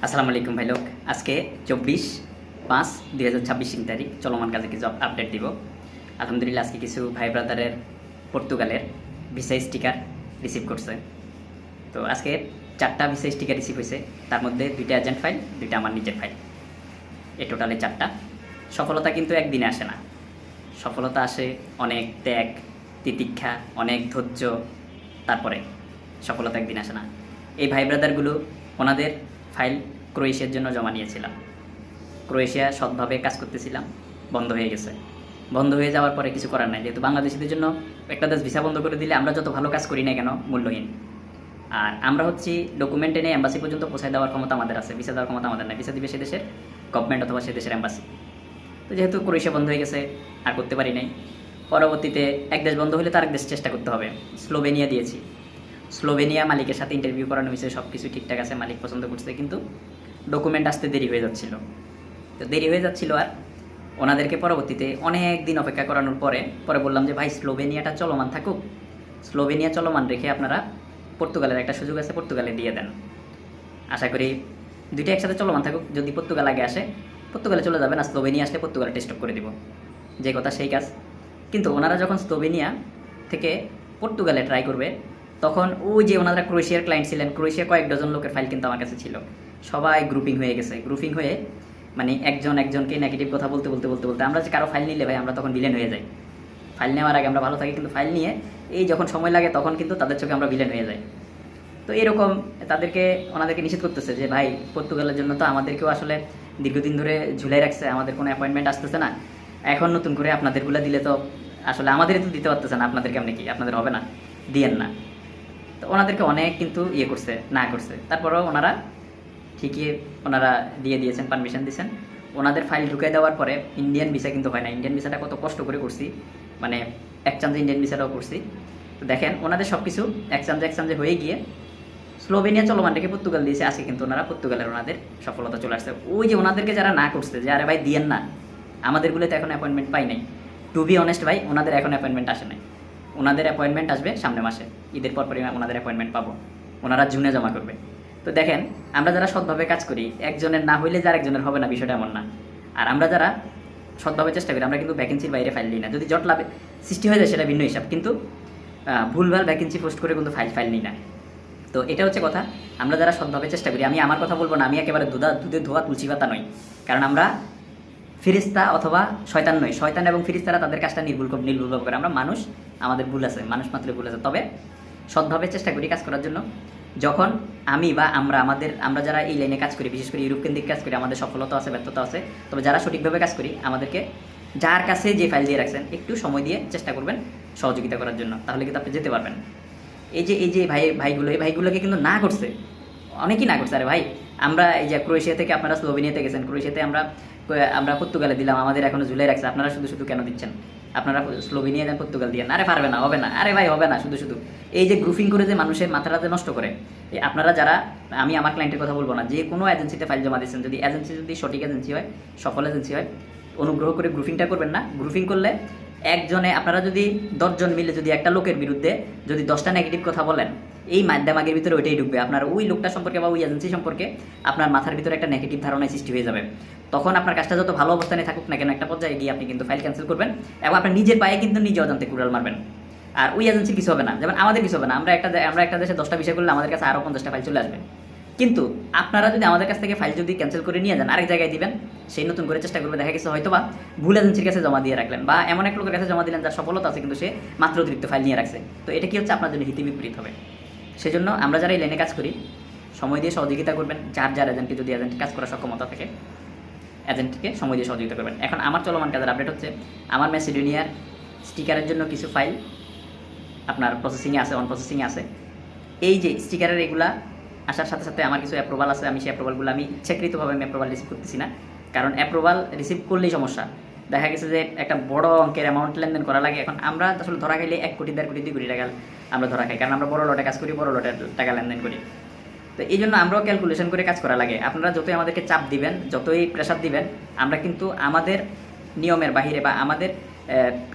আসসালামু আলাইকুম ভাই লোক। আজকে 24/5/2026 তারিখ চলমান কাজে কিছু আপডেট দিব। আলহামদুলিল্লাহ আজকে কিছু ভাই ব্রাদারের পর্তুগালের ভিসা স্টিকার রিসিভ করছে। তো আজকে 4টা ভিসা স্টিকার রিসিভ হয়েছে, তার মধ্যে 2টা এজেন্ট ফাইল, 2টা আমার নিজের ফাইল, এ টোটালে 4টা। সফলতা কিন্তু একদিনে আসে না, সফলতা আসে অনেক ত্যাগ তিতিক্ষা, অনেক ধৈর্য, তারপরে সফলতা একদিন আসে না। এই ভাই ব্রাদারগুলো ওনাদের ফাইল ক্রোয়েশিয়ার জন্য জমা নিয়েছিলাম। ক্রোয়েশিয়া সৎভাবে কাজ করতেছিলাম, বন্ধ হয়ে গেছে। বন্ধ হয়ে যাওয়ার পরে কিছু করার নাই, যেহেতু বাংলাদেশিদের জন্য একটা দেশ ভিসা বন্ধ করে দিলে আমরা যত ভালো কাজ করি না কেন মূল্যহীন। আর আমরা হচ্ছি ডকুমেন্ট এনে এম্বাসি পর্যন্ত পৌঁছায় দেওয়ার ক্ষমতা আমাদের আছে, ভিসা দেওয়ার ক্ষমতা আমাদের নাই। ভিসা দিবে সে দেশের গভর্নমেন্ট অথবা সে দেশের এম্বাসি। তো যেহেতু ক্রোয়েশিয়া বন্ধ হয়ে গেছে আর করতে পারি নাই। পরবর্তীতে এক দেশ বন্ধ হলে তো আরেক দেশ চেষ্টা করতে হবে। স্লোভেনিয়া দিয়েছি। স্লোভেনিয়া মালিকের সাথে ইন্টারভিউ করানো হয়েছে, সব কিছু ঠিকঠাক আছে, মালিক পছন্দ করছে, কিন্তু ডকুমেন্ট আসতে দেরি হয়ে যাচ্ছিল। তো দেরি হয়ে যাচ্ছিল, আর ওনাদেরকে পরবর্তীতে অনেক দিন অপেক্ষা করানোর পরে বললাম যে ভাই স্লোভেনিয়াটা চলমান থাকুক, স্লোভেনিয়া চলমান রেখে আপনারা পর্তুগালের একটা সুযোগ আছে, পর্তুগালে দিয়ে দেন। আশা করি দুইটা একসাথে চলমান থাকুক, যদি পর্তুগাল আগে আসে পর্তুগালে চলে যাবেন, আর স্লোভেনিয়া আসলে পর্তুগালে টেস্ট অফ করে দিব, যে কথা সেই কাজ। কিন্তু ওনারা যখন স্লোভেনিয়া থেকে পর্তুগালে ট্রাই করবে, তখন ওই যে ওনারা ক্রোয়েশিয়ার ক্লায়েন্ট ছিলেন, ক্রোয়েশিয়া কয়েক ডজন লোকের ফাইল কিন্তু আমার কাছে ছিল, সবাই গ্রুপিং হয়ে গেছে। গ্রুপিং হয়ে মানে একজনকে নেগেটিভ কথা বলতে বলতে বলতে বলতে আমরা যে কারো ফাইল নিলে ভাই আমরা তখন ভিলেন হয়ে যাই। ফাইল নেওয়ার আগে আমরা ভালো থাকি, কিন্তু ফাইল নিয়ে এই যখন সময় লাগে তখন কিন্তু তাদের চোখে আমরা ভিলেন হয়ে যাই। তো এরকম ওনাদেরকে নিষেধ করতেছে যে ভাই পর্তুগালের জন্য তো আমাদেরকেও আসলে দীর্ঘদিন ধরে ঝুলাই রাখছে, আমাদের কোনো অ্যাপয়েন্টমেন্ট আসতেছে না, এখন নতুন করে আপনাদেরগুলো দিলে তো আসলে আমাদেরই তো দিতে পারতেছে না, আপনাদের কেমন কি আপনাদের হবে না, দিয়েন না। তো ওনাদেরকে অনেক কিন্তু করছে, না করছে, তারপরেও ওনারা ঠিকই দিয়ে দিয়েছেন, পারমিশন দিয়েছেন। ওনাদের ফাইল ঢুকে দেওয়ার পরে ইন্ডিয়ান ভিসা কিন্তু হয় না। ইন্ডিয়ান ভিসাটা কত কষ্ট করে করছি, মানে এক চান্সে ইন্ডিয়ান ভিসাটাও করছি। তো দেখেন ওনাদের সব কিছু এক চান্সে হয়ে গিয়ে স্লোভেনিয়া চলমান রেখে পর্তুগাল দিয়েছে। আজকে কিন্তু ওনারা পর্তুগালের ওনাদের সফলতা চলে আসছে। ওই যে ওনাদেরকে যারা না করছে যে আরে ভাই দিয়েন না, আমাদেরগুলোতে এখন অ্যাপয়েন্টমেন্ট পাই নাই, টু বি অনেস্ট ভাই ওনাদের এখন অ্যাপয়েন্টমেন্ট আসে নাই। ওনাদের অ্যাপয়েন্টমেন্ট আসবে সামনে মাসে, ঈদের পরপরই ওনাদের অ্যাপয়েন্টমেন্ট পাবো, ওনারা জুনে জমা করবে। তো দেখেন আমরা যারা সৎভাবে কাজ করি, একজনের না হইলে যে আরেকজনের হবে না, বিষয়টা এমন না। আর আমরা যারা সৎভাবে চেষ্টা করি, আমরা কিন্তু ভ্যাকেন্সির বাইরে ফাইল দিই না। যদি জট লাভ সৃষ্টি হয়ে যায় সেটা ভিন্ন হিসাব, কিন্তু ভুলভাল ভ্যাকেন্সি পোস্ট করে কিন্তু ফাইল নিই না। তো এটা হচ্ছে কথা। আমরা যারা সৎভাবে চেষ্টা করি, আমি আমার কথা বলবো না, আমি একেবারে দুধে ধোয়া তুলসী পাতা নই, কারণ আমরা ফিরিস্তা অথবা শয়তান নই। শয়তান এবং ফিরিস্তারা তাদের কাজটা নির্ভুলভাবে করে, আমরা মানুষ, আমাদের ভুল আছে, মানুষ মাত্র ভুল আছে। তবে সৎভাবে চেষ্টা করি কাজ করার জন্য। যখন আমি বা আমরা যারা এই লাইনে কাজ করি, বিশেষ করে ইউরোপ কেন্দ্রিক কাজ করি, আমাদের সফলতা আছে, ব্যর্থতা আছে। তবে যারা সঠিকভাবে কাজ করি, আমাদেরকে যার কাছে যে ফাইল দিয়ে রাখছেন একটু সময় দিয়ে চেষ্টা করবেন সহযোগিতা করার জন্য, তাহলে কিন্তু আপনি যেতে পারবেন। এই যে ভাইগুলোকে কিন্তু না করছে, অনেকেই না করছে। আরে ভাই আমরা এই যে ক্রোয়েশিয়া থেকে আপনারা স্লোভেনিয়াতে গেছেন, ক্রোয়েশিয়াতে আমরা পর্তুগালে দিলাম, আমাদের এখনো ঝুলে রাখছে, আপনারা শুধু কেন দিচ্ছেন? আপনারা স্লোভেনিয়া দেন, পর্তুগাল দিয়ে, আরে পারবে না, হবে না, আরে ভাই হবে না। শুধু এই যে গ্রুপিং করে যে মানুষের মাথাটাতে নষ্ট করে, আপনারা যারা, আমি আমার ক্লায়েন্টের কথা বলবো না, যে কোনো এজেন্সিতে ফাইল জমা দিচ্ছেন, যদি সঠিক এজেন্সি হয়, সফল এজেন্সি হয়, অনুগ্রহ করে গ্রুপিংটা করবেন না। গ্রুপিং করলে একজনে, আপনারা যদি 10 জন মিলে যদি একটা লোকের বিরুদ্ধে যদি 10টা নেগেটিভ কথা বলেন, এই মাধ্যমাগের ভিতরে ওইটাই ঢুকবে, আপনার ওই লোকটা সম্পর্কে বা ওই এজেন্সি সম্পর্কে আপনার মাথার ভিতরে একটা নেগেটিভ ধারণা সৃষ্টি হয়ে যাবে। তখন আপনার কাজটা যত ভালো অবস্থানে থাকুক না কেন, একটা পর্যায়ে গিয়ে আপনি কিন্তু ফাইল ক্যান্সেল করবেন এবং আপনার নিজের পায়ে কিন্তু নিজে অজান্তে কুড়াল মারবেন। আর ওই এজেন্সির কিছু হবে না, যেমন আমাদের কিছু হবে না। আমরা একটা দেশে 10টা বিষয় করলে আমাদের কাছে আরও 50টা ফাইল চলে আসবে। কিন্তু আপনারা যদি আমাদের কাছ থেকে ফাইল যদি ক্যান্সেল করে নিয়ে যান, আরেক জায়গায় দিবেন, সেই নতুন করে চেষ্টা করবে, দেখা গেছে হয়তো বা ভুল এজেন্সির কাছে জমা দিয়ে রাখলেন, বা এমন এক লোকের কাছে জমা দিলেন যার সফলতা আছে কিন্তু সে মাত্র অতিরিক্ত ফাইল নিয়ে রাখছে। তো এটা কি হচ্ছে, আপনার জন্য হিতে বিপরীত হবে। সেজন্য আমরা যারা এই লাইনে কাজ করি, সময় দিয়ে সহযোগিতা করবেন। যার এজেন্টকে যদি এজেন্ট কাজ করার সক্ষমতা থাকে, এজেন্টকে সময় দিয়ে সহযোগিতা করবেন। এখন আমার চলমান কাজের আপডেট হচ্ছে, আমার ম্যাসিডোনিয়ার স্টিকারের জন্য কিছু ফাইল আপনার প্রসেসিংয়ে আছে, অন প্রসেসিংয়ে আছে। এই যে স্টিকারের এগুলা আসার সাথে সাথে আমার কিছু অ্যাপ্রুভাল আছে, আমি সেই অ্যাপ্রুভালগুলো আমি ইচ্ছাকৃতভাবে আমি অ্যাপ্রুভাল রিসিভ করতেছি না, কারণ অ্যাপ্রুভাল রিসিভ করলেই সমস্যা। দেখা গেছে যে একটা বড় অঙ্কের অ্যামাউন্ট লেনদেন করা লাগে। এখন আমরা আসলে ধরা খাইলে 1 কোটি 1.5 কোটি 2 কোটি টাকা আমরা ধরা খাই, কারণ আমরা বড় লটে কাজ করি, বড় লটে টাকা লেনদেন করি। তো এই জন্য আমরাও ক্যালকুলেশন করে কাজ করা লাগে। আপনারা যতই আমাদেরকে চাপ দিবেন, যতই প্রেশার দিবেন, আমরা কিন্তু আমাদের নিয়মের বাহিরে বা আমাদের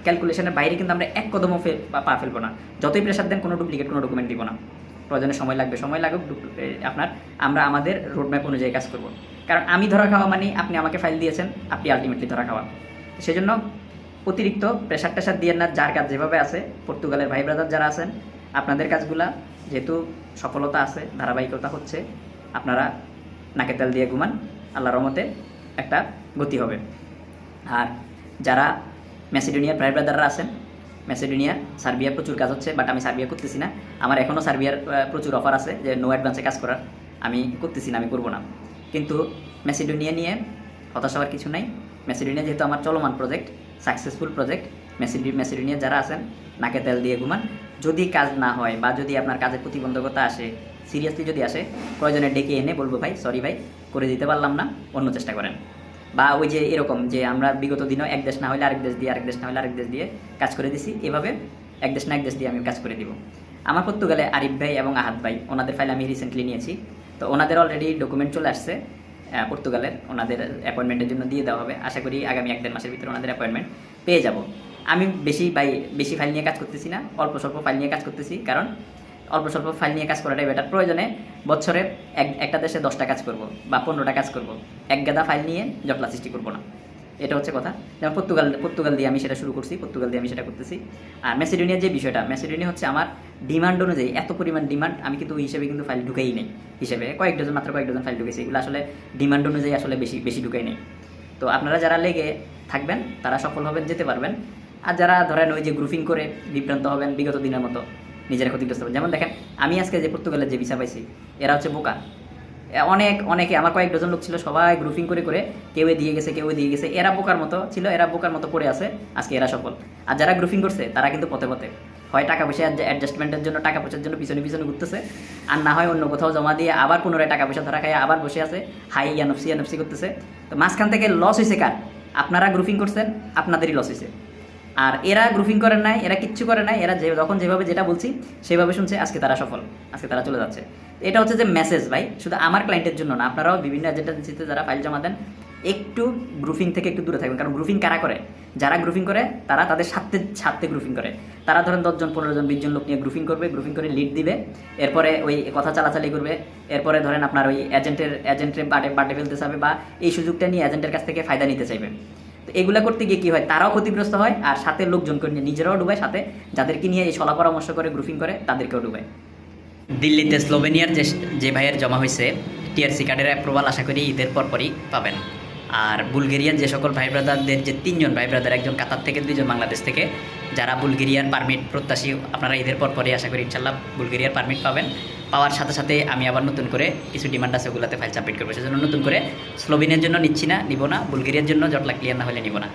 ক্যালকুলেশনের বাইরে কিন্তু আমরা এক কদমও পা ফেলবো না। যতই প্রেশার দেন, কোনো ডুপ্লিকেট কোনো ডকুমেন্ট দিব না। প্রয়োজনে সময় লাগবে, সময় লাগুক আপনার, আমরা আমাদের রোডম্যাপ অনুযায়ী কাজ করব। কারণ আমি ধরা খাওয়া মানে আপনি আমাকে ফাইল দিয়েছেন, আপনি আলটিমেটলি ধরা খাওয়া। সেজন্য অতিরিক্ত প্রেশার টেশার দিয়ে না, যার কাজ যেভাবে আছে, পর্তুগালের ভাই ব্রাদার যারা আছেন, আপনাদের কাজগুলা যেহেতু সফলতা আছে, ধারাবাহিকতা হচ্ছে, আপনারা নাকে তেল দিয়ে ঘুমান, আল্লাহর রহমতে একটা গতি হবে। আর যারা ম্যাসিডোনিয়ার ভাই ব্রাদাররা আছেন, ম্যাসিডোনিয়া সার্বিয়ার প্রচুর কাজ হচ্ছে, বাট আমি সার্বিয়া করতেছি না। আমার এখনও সার্বিয়ার প্রচুর অফার আছে যে নো অ্যাডভান্সে কাজ করার, আমি করতেছি না, আমি করবো না। কিন্তু ম্যাসিডোনিয়া নিয়ে হতাশ হওয়ার কিছু নাই। ম্যাসিডোনিয়া যেহেতু আমার চলমান প্রজেক্ট, সাকসেসফুল প্রজেক্ট, ম্যাসিডোনিয়া যারা আছেন নাকে তেল দিয়ে ঘুমান। যদি কাজ না হয় বা যদি আপনার কাজের প্রতিবন্ধকতা আসে, সিরিয়াসলি যদি আসে, প্রয়োজনে ডেকে এনে বলবো ভাই সরি ভাই করে দিতে পারলাম না, অন্য চেষ্টা করেন। বা ওই যে এরকম যে আমরা বিগত দিনও এক দেশ না হলে আরেক দেশ দিয়ে, আরেক দেশ না হলে আরেক দেশ দিয়ে কাজ করে দিছি, এভাবে এক দেশ না এক দেশ দিয়ে আমি কাজ করে দিব। আমার পর্তুগালে আরিফ ভাই এবং আহাদ ভাই, ওনাদের ফাইল আমি রিসেন্টলি নিয়েছি। তো ওনাদের অলরেডি ডকুমেন্ট চলে আসছে পর্তুগালের, ওনাদের অ্যাপয়েন্টমেন্টের জন্য দিয়ে দেওয়া হবে। আশা করি আগামী 1-1.5 মাসের ভিতরে ওনাদের অ্যাপয়েন্টমেন্ট পেয়ে যাব। আমি বেশি ফাইল নিয়ে কাজ করতেছি না, অল্প স্বল্প ফাইল নিয়ে কাজ করতেছি। কারণ অল্প স্বল্প ফাইল নিয়ে কাজ করাটাই বেটার। প্রয়োজনে বছরে একটা দেশে 10টা কাজ করব বা 15টা কাজ করব, এক গাদা ফাইল নিয়ে জটলা সৃষ্টি করব না। এটা হচ্ছে কথা। যেমন পর্তুগাল দিয়ে আমি সেটা শুরু করছি, পর্তুগাল দিয়ে আমি সেটা করতেছি। আর ম্যাসিডোনিয়ার যে বিষয়টা, ম্যাসিডোনিয়া হচ্ছে আমার ডিমান্ড অনুযায়ী, এত পরিমাণ ডিমান্ড, আমি কিন্তু ওই হিসেবে কিন্তু ফাইল ঢুকেই নেই। হিসেবে মাত্র কয়েক ডজন ফাইল ঢুকেছি, এগুলো আসলে ডিমান্ড অনুযায়ী আসলে বেশি ঢুকেই নেই। তো আপনারা যারা লেগে থাকবেন তারা সফল হবেন, যেতে পারবেন। আর যারা ধরেন ওই যে গ্রুপিং করে বিভ্রান্ত হবেন বিগত দিনের মতো, নিজের ক্ষতিগ্রস্ত হবেন। যেমন দেখেন আমি আজকে যে পর্তুগালের যে ভিসা পাইছি, এরা হচ্ছে বোকা। অনেকে আমার কয়েক ডজন লোক ছিল, সবাই গ্রুপিং করে কেউ দিয়ে গেছে। এরা বোকার মতো ছিল, এরা বোকার মতো পড়ে আছে, আজকে এরা সফল। আর যারা গ্রুপিং করছে তারা কিন্তু পথে হয় টাকা পয়সা অ্যাডজাস্টমেন্টের জন্য, টাকা পয়সার জন্য পিছনে ঘুরতেছে, আর না হয় অন্য কোথাও জমা দিয়ে আবার পুনরায় টাকা পয়সা ধরা খায় আবার বসে আছে, ইয়ানফসি করতেছে। তো মাঝখান থেকে লস হয়েছে কার? আপনারা গ্রুপিং করছেন, আপনাদেরই লস হয়েছে। আর এরা গ্রুপিং করেন নাই, এরা কিচ্ছু করে নাই, এরা যখন যেভাবে যেটা বলছি সেভাবে শুনছে, আজকে তারা সফল, আজকে তারা চলে যাচ্ছে। এটা হচ্ছে যে মেসেজ ভাই, শুধু আমার ক্লায়েন্টের জন্য না, আপনারাও বিভিন্ন এজেন্সিতে যারা ফাইল জমা দেন, একটু গ্রুপিং থেকে একটু দূরে থাকবেন। কারণ গ্রুপিং কারা করে? যারা গ্রুপিং করে তারা তাদের সাথে গ্রুপিং করে। তারা ধরেন 10 জন 15 জন 20 জন লোক নিয়ে গ্রুপিং করবে, গ্রুপিং করে লিড দিবে, এরপরে ওই কথা চালাচালি করবে, এরপরে ধরেন আপনার ওই এজেন্টের বাটে ফেলতে চাইবে, বা এই সুযোগটা নিয়ে এজেন্টের কাছ থেকে ফায়দা নিতে চাইবে। তো এগুলা করতে গিয়ে কী হয়, তারাও ক্ষতিগ্রস্ত হয়, আর সাথে লোকজনকে নিয়ে নিজেরাও ডুবায়, সাথে যাদেরকে নিয়ে এই সলা পরামর্শ করে গ্রুপিং করে তাদেরকেও ডুবায়। দিল্লিতে স্লোভেনিয়ার যে ভাইয়ের জমা হয়েছে টিআরসি কার্ডের অ্যাপ্রুভাল আশা করি ঈদের পরপরই পাবেন। আর বুলগেরিয়ার যে সকল ভাই ব্রাদারদের, যে 3 জন ভাই ব্রাদার, একজন কাতার থেকে, 2 জন বাংলাদেশ থেকে, যারা বুলগেরিয়ার পারমিট প্রত্যাশী, আপনারা ঈদের পরপরই আশা করি ইনশাল্লাহ বুলগেরিয়ার পারমিট পাবেন। পাওয়ার সাথে সাথে আমি আবার নতুন করে কিছু ডিমান্ড আছে, ওগুলোতে ফাইল সাবমিট করবো। সেজন্য নতুন করে স্লোভেনিয়ার জন্য নিব না, বুলগেরিয়ার জন্য জটলা ক্লিয়ার না হলে নিব না।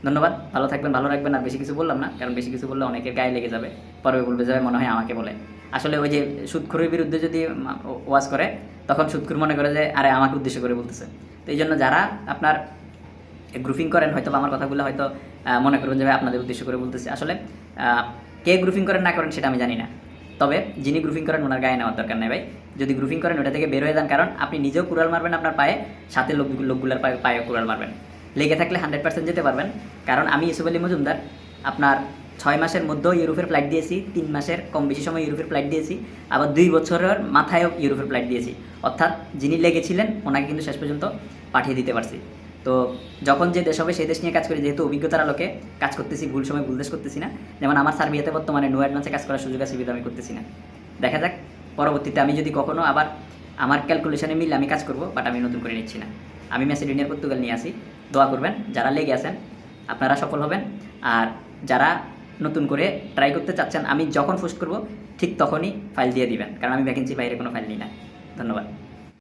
ধন্যবাদ, ভালো থাকবেন, ভালো রাখবেন। আর বেশি কিছু বললাম না, কারণ বেশি কিছু বললে অনেকের গায়ে লেগে যাবে, পরে বলবে যাবে মনে হয় আমাকে বলে। আসলে ওই যে সুদখোরের বিরুদ্ধে যদি ওয়াজ করে, তখন সুদখোর মনে করে যে আরে আমাকে উদ্দেশ্য করে বলতেছে। তো এই জন্য যারা আপনার গ্রুপিং করেন, হয়তো আমার কথাগুলো হয়তো মনে করবেন যে আপনাদের উদ্দেশ্য করে বলতেছে। আসলে কে গ্রুপিং করেন না করেন সেটা আমি জানি না, তবে যিনি গ্রুপিং করেন ওনার গায়ে নেওয়ার দরকার নেই ভাই। যদি গ্রুপিং করেন ওটা থেকে বের হয়ে যান, কারণ আপনি নিজেও কুড়াল মারবেন আপনার পায়ে, সাথে লোকগুলোর পায়ে কুড়াল মারবেন। লেগে থাকলে 100% যেতে পারবেন। কারণ আমি ইউসুফ আলী মজুমদার আপনার 6 মাসের মধ্যেও ইউরোপের ফ্লাইট দিয়েছি, 3 মাসের কম বেশি সময় ইউরোপের ফ্লাইট দিয়েছি, আবার 2 বছরের মাথায়ও ইউরোপের ফ্লাইট দিয়েছি। অর্থাৎ যিনি লেগেছিলেন ওনাকে কিন্তু শেষ পর্যন্ত পাঠিয়ে দিতে পারছি। তো যখন যে দেশ হবে সেই দেশ নিয়ে কাজ করি, যেহেতু অভিজ্ঞতার আলোকে কাজ করতেছি, ভুল সময় ভুল দেশ করতেছি না। যেমন আমার সার্বিয়াতে বর্তমানে নো অ্যাডভান্সে কাজ করার সুযোগ আছে, বিধা আমি করতেছি না। দেখা যাক পরবর্তীতে আমি যদি কখনো আবার আমার ক্যালকুলেশনে মিলে আমি কাজ করব, বাট আমি নতুন করে নিচ্ছি না। আমি ম্যাসিডোনিয়ার পর্তুগাল নিয়ে আসি। দোয়া করবেন, যারা লেগে আছেন আপনারা সফল হবেন। আর যারা নতুন করে ট্রাই করতে চাচ্ছেন, আমি যখন পোস্ট করব ঠিক তখনই ফাইল দিয়ে দিবেন, কারণ আমি ভ্যাকেন্সির বাইরে কোনো ফাইল নিই না। ধন্যবাদ।